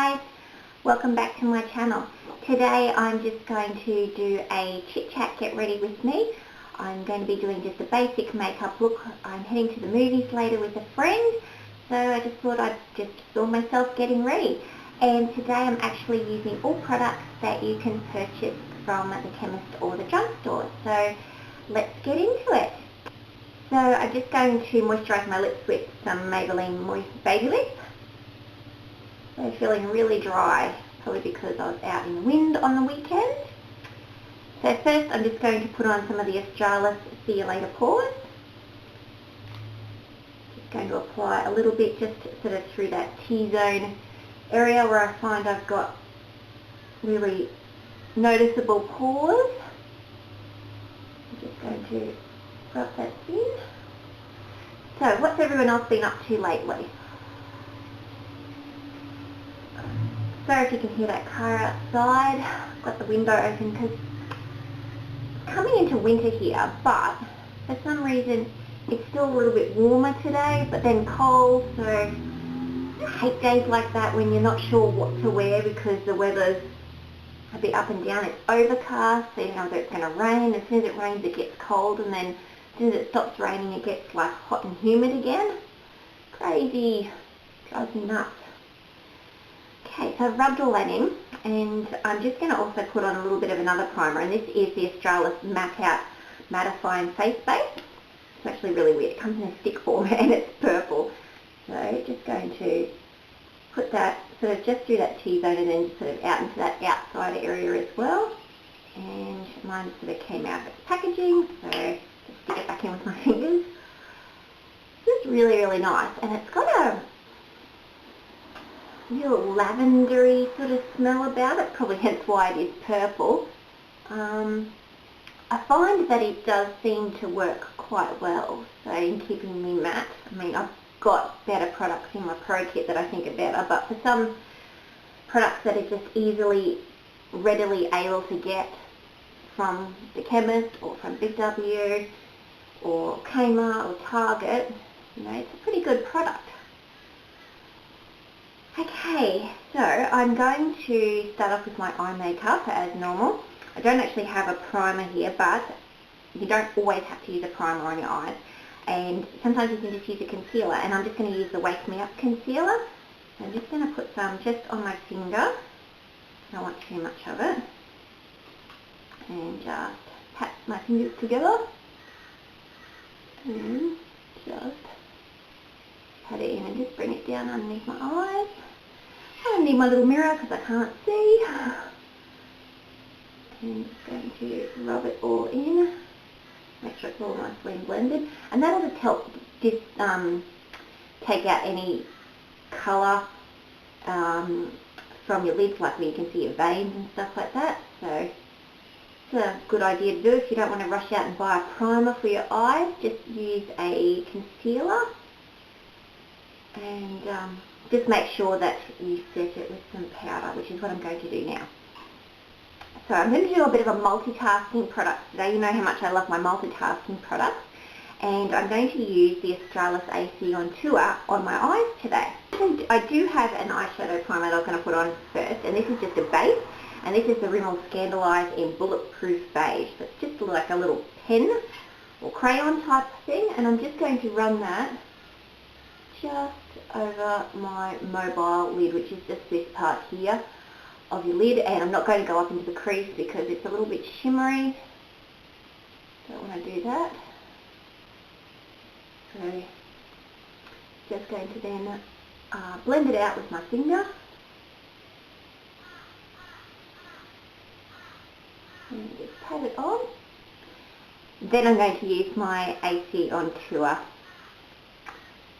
guys, welcome back to my channel. Today I'm just going to do a chit chat, get ready with me. I'm going to be doing just a basic makeup look. I'm heading to the movies later with a friend, so I just thought I'd just film myself getting ready. And today I'm actually using all products that you can purchase from the chemist or the drugstore. So let's get into it. So I'm just going to moisturise my lips with some Maybelline Baby Lips. They're feeling really dry, probably because I was out in the wind on the weekend. So first I'm just going to put on some of the Australis See You Later Pores. Just going to apply a little bit just sort of through that T-zone area where I find I've got really noticeable pores. I'm just going to rub that in. So what's everyone else been up to lately? Sorry if you can hear that car outside. I've got the window open because it's coming into winter here, but for some reason it's still a little bit warmer today, but then cold, so I hate days like that when you're not sure what to wear because the weather's a bit up and down. It's overcast, so you know that it's going to rain. As soon as it rains it gets cold, and then as soon as it stops raining it gets like hot and humid again. Crazy. Drives me nuts. Okay, so I've rubbed all that in, and I'm just going to also put on a little bit of another primer, and this is the Australis Matte Out Mattifying Face Base. It's actually really weird. It comes in a stick form and it's purple. So just going to put that sort of just through that T-zone and then sort of out into that outside area as well. And mine sort of came out of its packaging, so just stick it back in with my fingers. It's really, really nice, and it's got a real lavendery sort of smell about it, probably hence why it is purple. I find that it does seem to work quite well, so in keeping me matte. I mean, I've got better products in my Pro Kit that I think are better, but for some products that are just readily able to get from the chemist or from Big W or Kmart or Target, you know, it's a pretty good product. Okay, so I'm going to start off with my eye makeup as normal. I don't actually have a primer here, but you don't always have to use a primer on your eyes. And sometimes you can just use a concealer, and I'm just going to use the Wake Me Up concealer. So I'm just going to put some just on my finger. I don't want too much of it. And just pat my fingers together. And just pat it in and just bring it down underneath my eyes. I need my little mirror because I can't see. And just going to rub it all in. Make sure it's all nicely blended. And that'll just help take out any colour from your lids, like where you can see your veins and stuff like that. So it's a good idea to do if you don't want to rush out and buy a primer for your eyes. Just use a concealer. And just make sure that you set it with some powder, which is what I'm going to do now. So I'm going to do a bit of a multitasking product today. You know how much I love my multitasking products. And I'm going to use the Australis ACONTOUR on my eyes today. I do have an eyeshadow primer that I'm going to put on first, and this is just a base. And this is the Rimmel Scandaleyes in Bulletproof Beige. So it's just like a little pen or crayon type thing, and I'm just going to run that just over my mobile lid, which is just this part here of your lid, and I'm not going to go up into the crease because it's a little bit shimmery. Don't want to do that. So just going to then blend it out with my finger. And just pat it on. Then I'm going to use my ACONTOUR.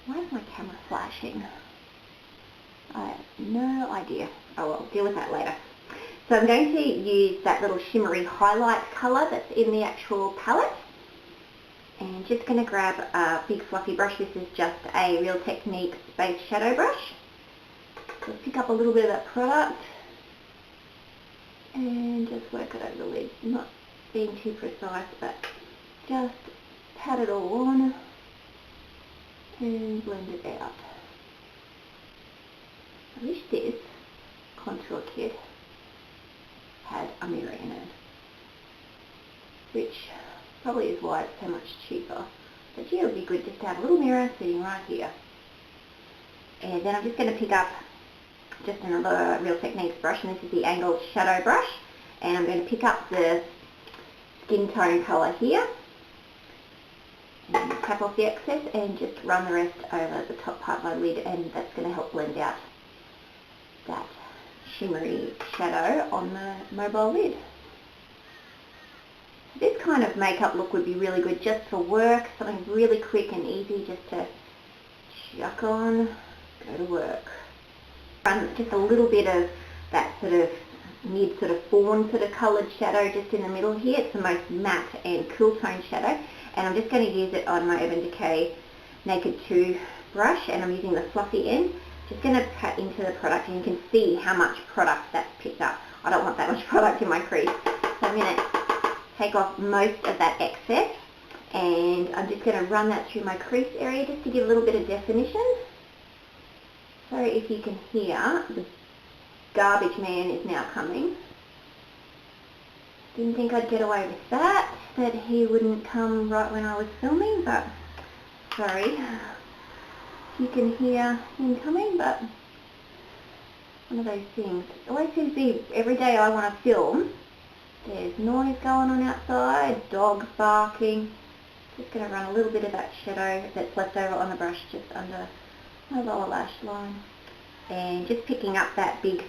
Why is my camera flashing? I have no idea. Oh well, deal with that later. So I'm going to use that little shimmery highlight colour that's in the actual palette. And just going to grab a big fluffy brush. This is just a Real Techniques Space Shadow Brush. So pick up a little bit of that product and just work it over the lid. Not being too precise, but just pat it all on and blend it out. I wish this kit had a mirror in it, which probably is why it's so much cheaper. But yeah, it would be good just to have a little mirror sitting right here. And then I'm just going to pick up just another Real Techniques brush, and this is the angled shadow brush, and I'm going to pick up the skin tone colour here and tap off the excess and just run the rest over the top part of my lid, and that's going to help blend out that shimmery shadow on the mobile lid. This kind of makeup look would be really good just for work, something really quick and easy just to chuck on, go to work. Run just a little bit of that sort of mid sort of fawn sort of coloured shadow just in the middle here. It's the most matte and cool tone shadow, and I'm just going to use it on my Urban Decay Naked 2 brush, and I'm using the fluffy end. Just going to pat into the product, and you can see how much product that's picked up. I don't want that much product in my crease, so I'm going to take off most of that excess, and I'm just going to run that through my crease area just to give a little bit of definition. So if you can hear, the garbage man is now coming. Didn't think I'd get away with that he wouldn't come right when I was filming, but sorry. You can hear him coming, but one of those things. It always seems to be every day I want to film, there's noise going on outside, dogs barking. Just going to run a little bit of that shadow that's left over on the brush just under my lower lash line. And just picking up that big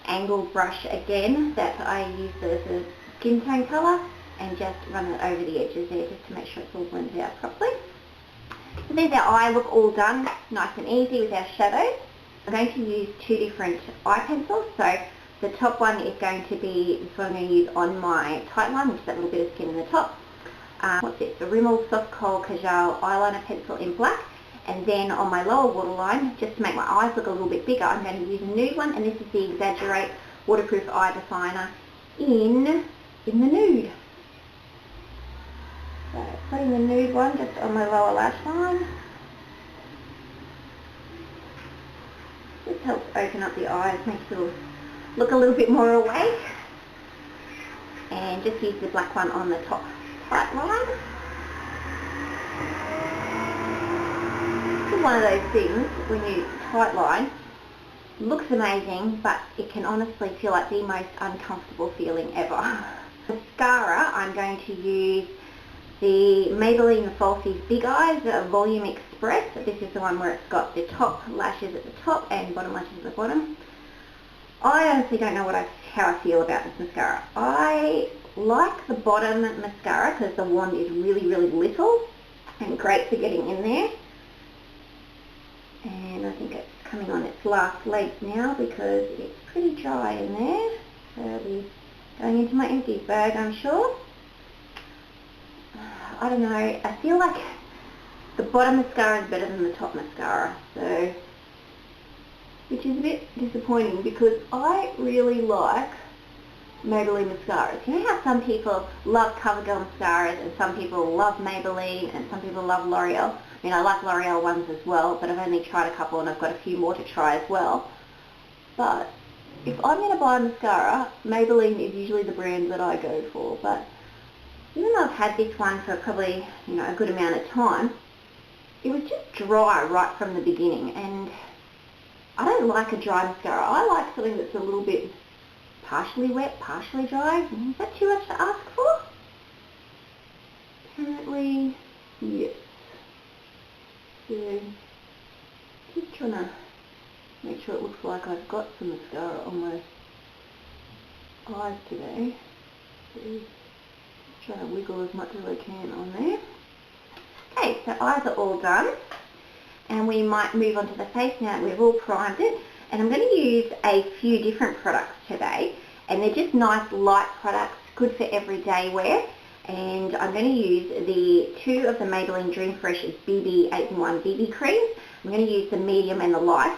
angled brush again that I used as a skin tone colour, and just run it over the edges there just to make sure it's all blended out properly. So there's our eye look all done, nice and easy with our shadows. I'm going to use two different eye pencils. So the top one is going to be this one I'm going to use on my tight line, which is that little bit of skin in the top. What's this? The Rimmel Soft Kohl Kajal eyeliner pencil in black. And then on my lower waterline, just to make my eyes look a little bit bigger, I'm going to use a nude one, and this is the Exaggerate Waterproof Eye Definer in the nude. So putting the nude one just on my lower lash line. This helps open up the eyes, makes you look a little bit more awake. And just use the black one on the top tight line. This is one of those things, when you tight line, looks amazing, but it can honestly feel like the most uncomfortable feeling ever. Mascara, I'm going to use the Maybelline Falsies Big Eyes Volume Express. This is the one where it's got the top lashes at the top and bottom lashes at the bottom. I honestly don't know how I feel about this mascara. I like the bottom mascara because the wand is really, really little and great for getting in there. And I think it's coming on its last legs now because it's pretty dry in there. So it'll be going into my empties bag, I'm sure. I don't know, I feel like the bottom mascara is better than the top mascara, so, which is a bit disappointing because I really like Maybelline mascaras. You know how some people love CoverGirl mascaras and some people love Maybelline and some people love L'Oreal? I mean, I like L'Oreal ones as well, but I've only tried a couple and I've got a few more to try as well. But if I'm going to buy a mascara, Maybelline is usually the brand that I go for. But even though I've had this one for probably, a good amount of time, it was just dry right from the beginning, and I don't like a dry mascara. I like something that's a little bit partially wet, partially dry. Is that too much to ask for? Apparently, yes. So, just trying to make sure it looks like I've got some mascara on my eyes today. So, trying to wiggle as much as I can on there. Okay, so eyes are all done, and we might move on to the face now that we've all primed it. And I'm going to use a few different products today, and they're just nice light products, good for everyday wear. And I'm going to use the two of the Maybelline Dream Fresh BB 8-in-1 BB creams. I'm going to use the medium and the light,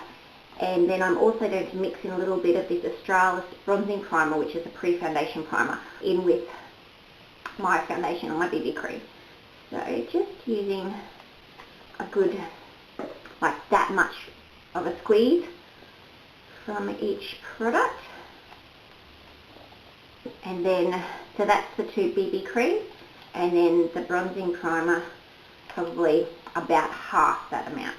and then I'm also going to mix in a little bit of this Australis bronzing primer, which is a pre-foundation primer, in with my foundation and my BB cream. So just using a good, like that much of a squeeze from each product. And then, so that's the 2 BB creams, and then the bronzing primer, probably about half that amount.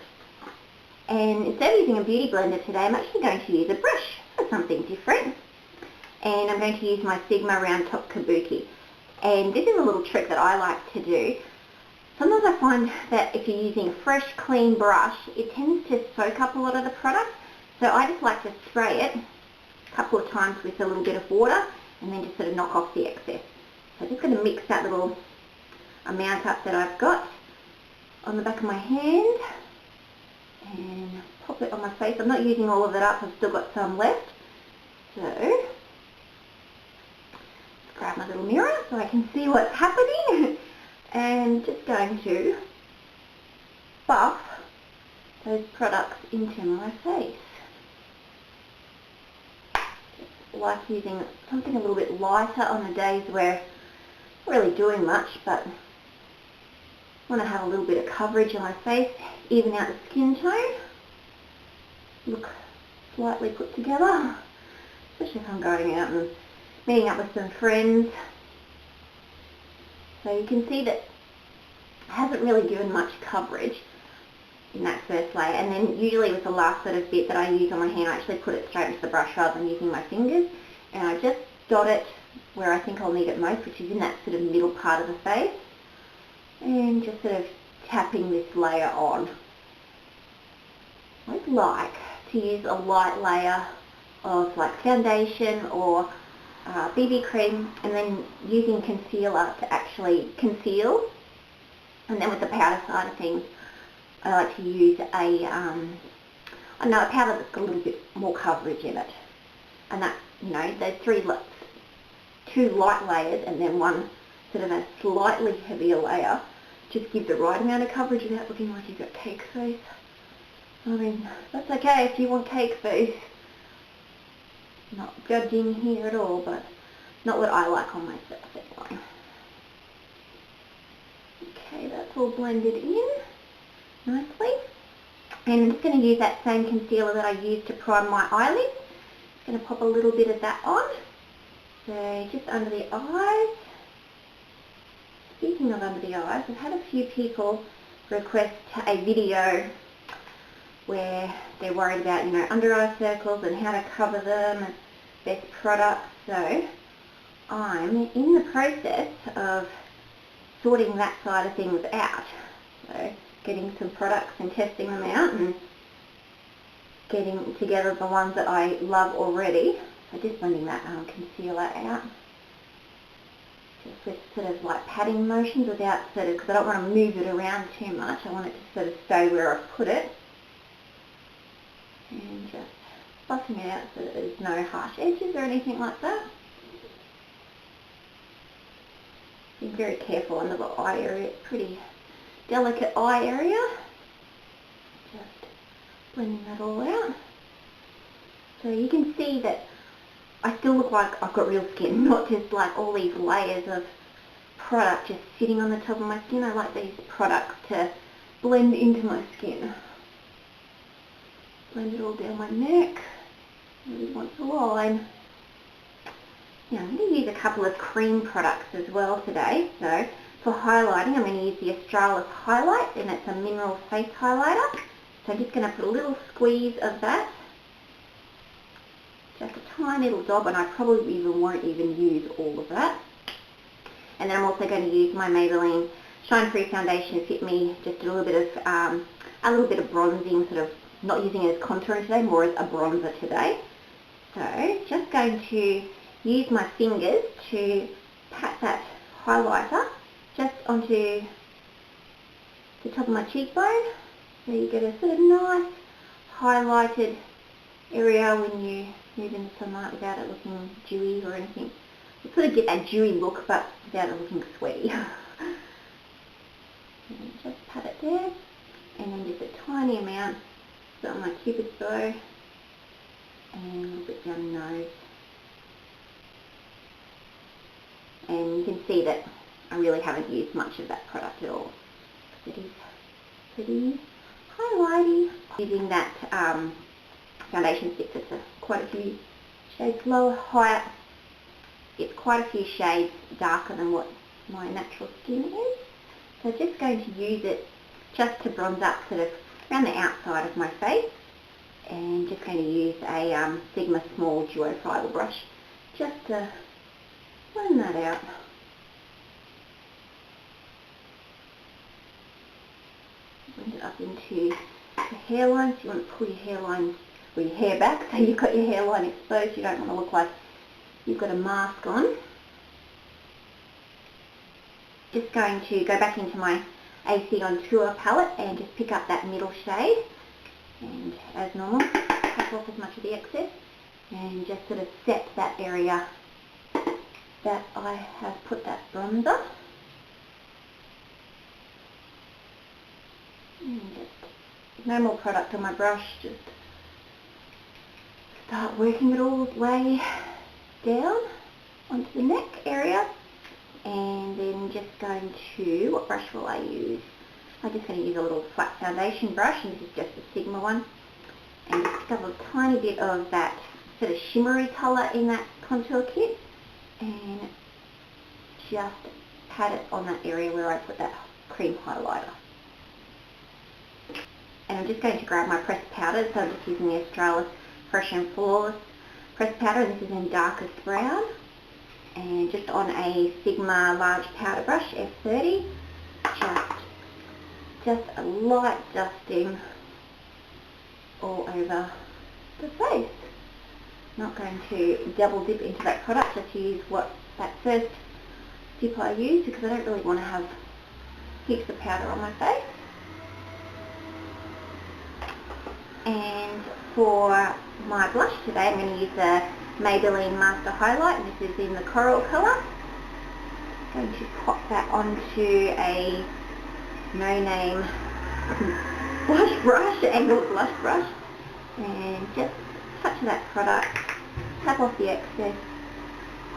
And instead of using a beauty blender today, I'm actually going to use a brush for something different. And I'm going to use my Sigma Round Top Kabuki. And this is a little trick that I like to do. Sometimes I find that if you're using a fresh, clean brush, it tends to soak up a lot of the product. So I just like to spray it a couple of times with a little bit of water and then just sort of knock off the excess. So I'm just going to mix that little amount up that I've got on the back of my hand and pop it on my face. I'm not using all of it up, I've still got some left. So, let's grab my little mirror so I can see what's happening. And just going to buff those products into my face. Just like using something a little bit lighter on the days where I'm not really doing much, but want to have a little bit of coverage on my face, even out the skin tone, look slightly put together, especially if I'm going out and meeting up with some friends. So you can see that it hasn't really given much coverage in that first layer, and then usually with the last sort of bit that I use on my hand, I actually put it straight into the brush rather than using my fingers, and I just dot it where I think I'll need it most, which is in that sort of middle part of the face. And just sort of tapping this layer on. I'd like to use a light layer of like foundation or BB cream, and then using concealer to actually conceal. And then with the powder side of things, I like to use a powder that's got a little bit more coverage in it. And that, you know, those 2 light layers and then one sort of a slightly heavier layer just gives the right amount of coverage without looking like you've got cake face. I mean, that's okay if you want cake face. Not judging here at all, but not what I like on myself anyway. Okay, that's all blended in nicely. And I'm just going to use that same concealer that I used to prime my eyelids. I'm going to pop a little bit of that on. So just under the eyes. Speaking of under the eyes, I've had a few people request a video where they're worried about, you know, under eye circles and how to cover them and best products. So I'm in the process of sorting that side of things out. So getting some products and testing them out and getting together the ones that I love already. So just blending that concealer out. Just with sort of like patting motions without sort of, because I don't want to move it around too much. I want it to sort of stay where I've put it. And just buffing it out so that there's no harsh edges or anything like that. Be very careful under the eye area. It's pretty delicate eye area. Just blending that all out. So you can see that I still look like I've got real skin, not just like all these layers of product just sitting on the top of my skin. I like these products to blend into my skin. Blend it all down my neck. Really want the line. Now I'm going to use a couple of cream products as well today. So for highlighting, I'm going to use the Australis Highlight, and it's a mineral face highlighter. So I'm just going to put a little squeeze of that. Just a tiny little dab, and I probably won't even use all of that. And then I'm also going to use my Maybelline Shine Free Foundation Fit Me, just a little bit of bronzing, sort of not using it as contouring today, more as a bronzer today. So just going to use my fingers to pat that highlighter just onto the top of my cheekbone, so you get a sort of nice highlighted area when you move in the sunlight without it looking dewy or anything. You sort of get that dewy look but without it looking sweaty. And just pat it there, and then just a tiny amount on my cupid's bow and a little bit down the nose. And you can see that I really haven't used much of that product at all. It is pretty highlighty. Using that foundation stick that's quite a few shades lower, higher, it's quite a few shades darker than what my natural skin is. So I'm just going to use it just to bronze up sort of around the outside of my face, and just going to use a Sigma small duo fibre brush just to blend that out. Blend it up into the hairline, so you want to pull your hairline or your hair back so you've got your hairline exposed. You don't want to look like you've got a mask on. Just going to go back into my ACONTOUR palette and just pick up that middle shade, and as normal, tap off as much of the excess and just sort of set that area that I have put that bronzer. And just no more product on my brush, just start working it all the way down onto the neck area. And then just going to, what brush will I use? I'm just going to use a little flat foundation brush, and this is just a Sigma one. And just pick up a tiny bit of that sort of shimmery colour in that contour kit, and just pat it on that area where I put that cream highlighter. And I'm just going to grab my pressed powder, so I'm just using the Australis Fresh and Flawless pressed powder, and this is in darkest brown. And just on a Sigma large powder brush, F30, just a light dusting all over the face. Not going to double dip into that product, just use that first dip I used, because I don't really want to have heaps of powder on my face. And for my blush today, I'm going to use the Maybelline Master Highlight, and this is in the coral colour. I'm going to pop that onto a no-name blush brush, angled blush brush, and just touch that product, tap off the excess.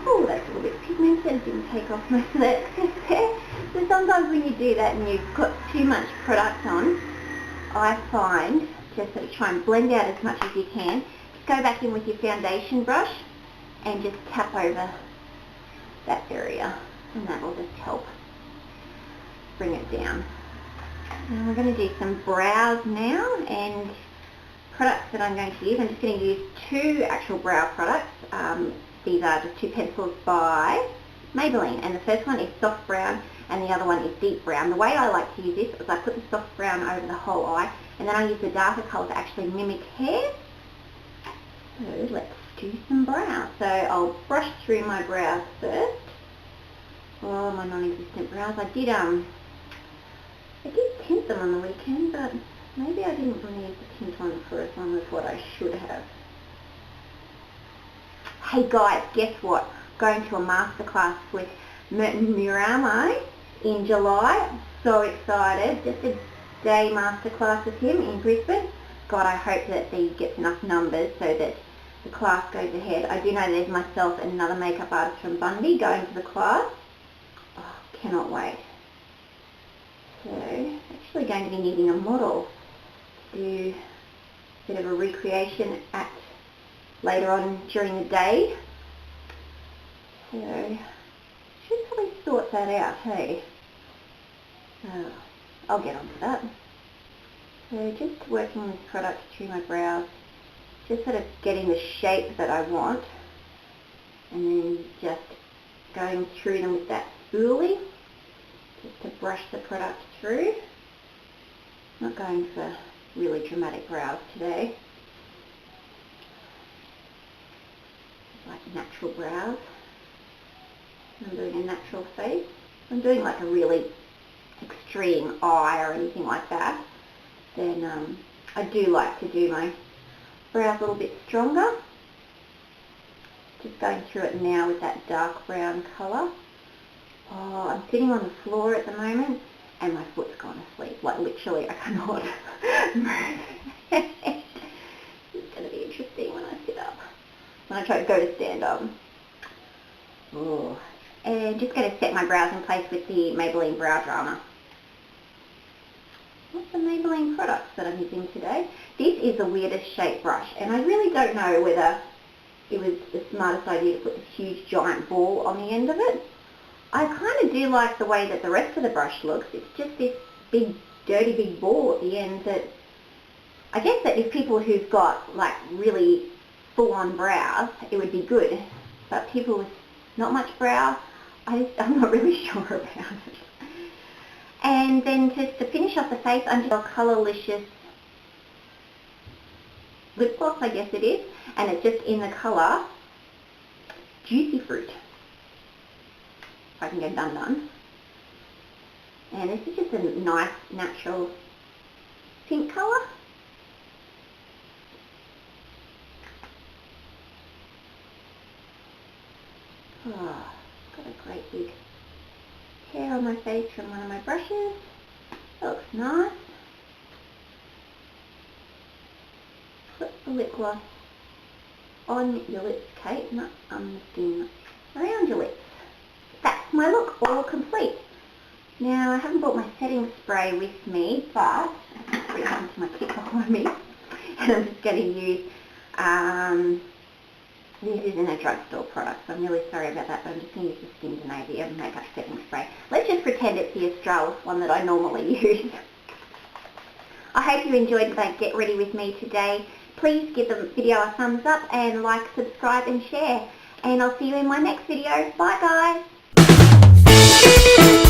Oh, that's a little bit pigmented, didn't take off most of that excess there. So sometimes when you do that and you've got too much product on, I find just sort of try and blend out as much as you can. Go back in with your foundation brush and just tap over that area, and that will just help bring it down. And we're going to do some brows now, and products that I'm going to use, I'm just going to use two actual brow products. These are just two pencils by Maybelline, and the first one is soft brown and the other one is deep brown. The way I like to use this is I put the soft brown over the whole eye, and then I use the darker colour to actually mimic hair. So let's do some brows. So I'll brush through my brows first. Oh, my non-existent brows. I did tint them on the weekend, but maybe I didn't leave the tint on for as long as what I should have. Hey guys, guess what? Going to a masterclass with Rimel in July. I'm so excited. Just a day masterclass with him in Brisbane. God, I hope that he gets enough numbers so that the class goes ahead. I do know there's myself and another makeup artist from Bundy going to the class. Oh, cannot wait. So, actually going to be needing a model to do a bit of a recreation at later on during the day. So, should probably sort that out, hey? I'll get onto that. So just working this product through my brows, just sort of getting the shape that I want, and then just going through them with that spoolie, just to brush the product through. Not going for really dramatic brows today. Like natural brows. I'm doing a natural face. I'm doing like a really extreme eye or anything like that, then I do like to do my brows a little bit stronger. Just going through it now with that dark brown colour. Oh, I'm sitting on the floor at the moment and my foot's gone asleep. Like literally I cannot move. It's going to be interesting when I sit up. When I try to go to stand up. Oh. And just going to set my brows in place with the Maybelline Brow Drama. What's the Maybelline products that I'm using today? This is the weirdest shape brush, and I really don't know whether it was the smartest idea to put this huge giant ball on the end of it. I kind of do like the way that the rest of the brush looks. It's just this big, dirty big ball at the end that I guess that if people who've got like really full-on brows, it would be good. But people with not much brow, I'm not really sure about it. And then just to finish off the face, I'm just Colorlicious lip gloss, I guess it is, and it's just in the colour Juicy Fruit. If I can get done. And this is just a nice natural pink colour. Oh, got a great big hair on my face from one of my brushes. That looks nice. Put the lip gloss on your lips, Kate, not on the skin, around your lips. That's my look, all complete. Now, I haven't brought my setting spray with me, but I've put it into my kit behind me, and I'm just going to use, this isn't a drugstore product, so I'm really sorry about that, but I'm just going to use the Scandaleyes makeup setting spray. Let's just pretend it's the Australis one that I normally use. I hope you enjoyed my Get Ready With Me today. Please give the video a thumbs up and like, subscribe and share. And I'll see you in my next video. Bye guys!